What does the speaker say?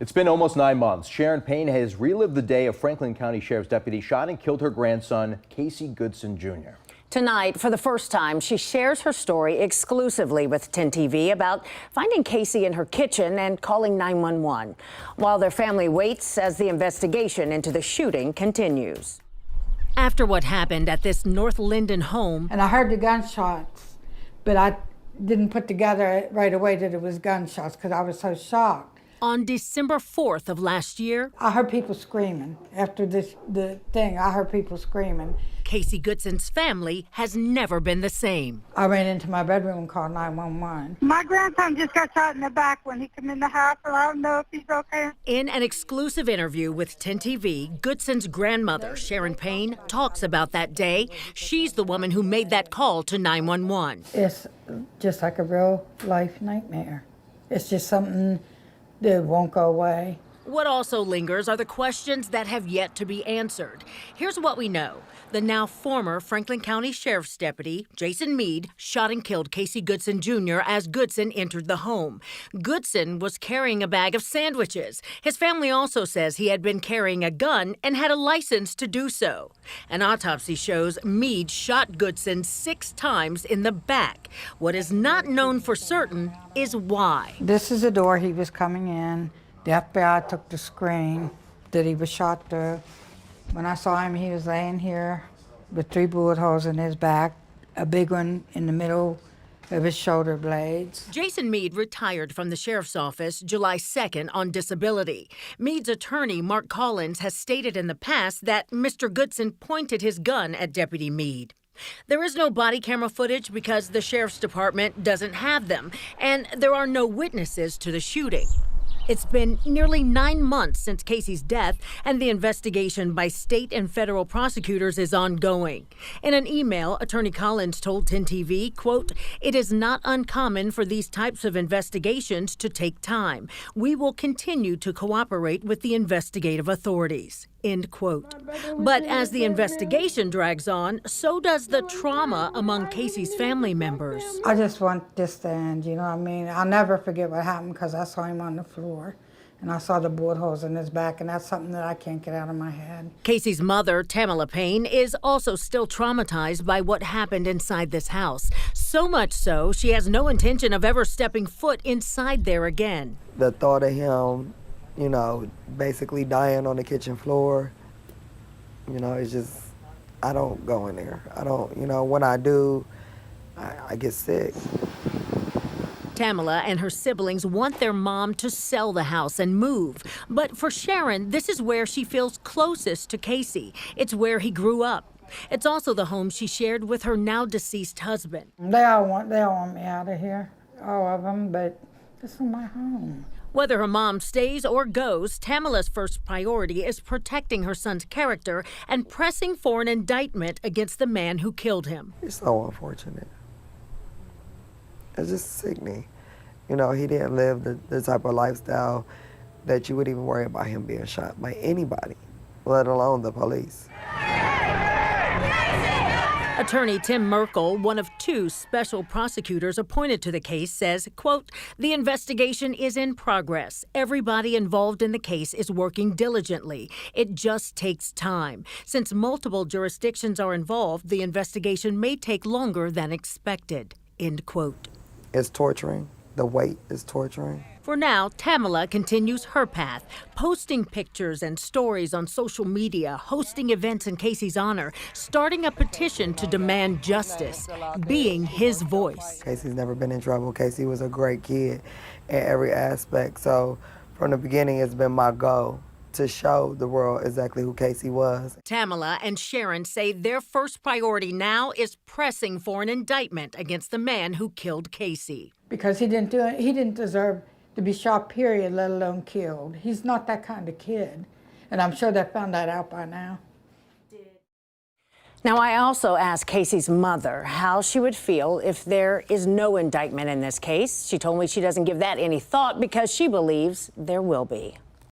It's been almost 9 months. Sharon Payne has relived the day a Franklin County Sheriff's deputy shot and killed her grandson, Casey Goodson Jr. Tonight, for the first time, she shares her story exclusively with 10 TV about finding Casey in her kitchen and calling 911, while their family waits as the investigation into the shooting continues. After what happened at this North Linden home, and I heard the gunshots, but I didn't put together right away that it was gunshots because I was so shocked. On December 4th of last year, I heard people screaming. After the thing, I heard people screaming. Casey Goodson's family has never been the same. I ran into my bedroom and called 911. My grandson just got shot in the back when he came in the house, and I don't know if he's okay. In an exclusive interview with 10 TV, Goodson's grandmother, Sharon Payne, talks about that day. She's the woman who made that call to 911. It's just like a real life nightmare. It's just something that won't go away. What also lingers are the questions that have yet to be answered. Here's what we know. The now former Franklin County Sheriff's deputy, Jason Meade, shot and killed Casey Goodson Jr. as Goodson entered the home. Goodson was carrying a bag of sandwiches. His family also says he had been carrying a gun and had a license to do so. An autopsy shows Meade shot Goodson 6 times in the back. What is not known for certain is why. This is the door he was coming in. The FBI took the screen that he was shot through. When I saw him, he was laying here with 3 bullet holes in his back, a big one in the middle of his shoulder blades. Jason Meade retired from the sheriff's office July 2nd on disability. Meade's attorney, Mark Collins, has stated in the past that Mr. Goodson pointed his gun at Deputy Meade. There is no body camera footage because the sheriff's department doesn't have them, and there are no witnesses to the shooting. It's been nearly 9 months since Casey's death, and the investigation by state and federal prosecutors is ongoing. In an email, Attorney Collins told 10 TV, quote, "It is not uncommon for these types of investigations to take time. We will continue to cooperate with the investigative authorities." End quote. But as the investigation drags on, so does the trauma among Casey's family members. I just want this to end, you know what I mean? I'll never forget what happened because I saw him on the floor and I saw the bullet holes in his back, and that's something that I can't get out of my head. Casey's mother, Tamala Payne, is also still traumatized by what happened inside this house. So much so, she has no intention of ever stepping foot inside there again. The thought of him, you know, basically dying on the kitchen floor, you know, it's just, I don't go in there. I don't, you know, when I do, I get sick. Tamala and her siblings want their mom to sell the house and move. But for Sharon, this is where she feels closest to Casey. It's where he grew up. It's also the home she shared with her now deceased husband. They all want me out of here, all of them, but this is my home. Whether her mom stays or goes, Tamala's first priority is protecting her son's character and pressing for an indictment against the man who killed him. It's so unfortunate. It's just sickening. You know, he didn't live the type of lifestyle that you would even worry about him being shot by anybody, let alone the police. Attorney Tim Merkel, one of 2 special prosecutors appointed to the case, says, quote, "The investigation is in progress. Everybody involved in the case is working diligently. It just takes time. Since multiple jurisdictions are involved, the investigation may take longer than expected." End quote. It's torturing. The wait is torturing. For now, Tamala continues her path, posting pictures and stories on social media, hosting events in Casey's honor, starting a petition to demand justice, being his voice. Casey's never been in trouble. Casey was a great kid in every aspect. So from the beginning, it's been my goal to show the world exactly who Casey was. Tamala and Sharon say their first priority now is pressing for an indictment against the man who killed Casey. Because he didn't deserve to be shot, period, let alone killed. He's not that kind of kid. And I'm sure they found that out by now. Now, I also asked Casey's mother how she would feel if there is no indictment in this case. She told me she doesn't give that any thought because she believes there will be.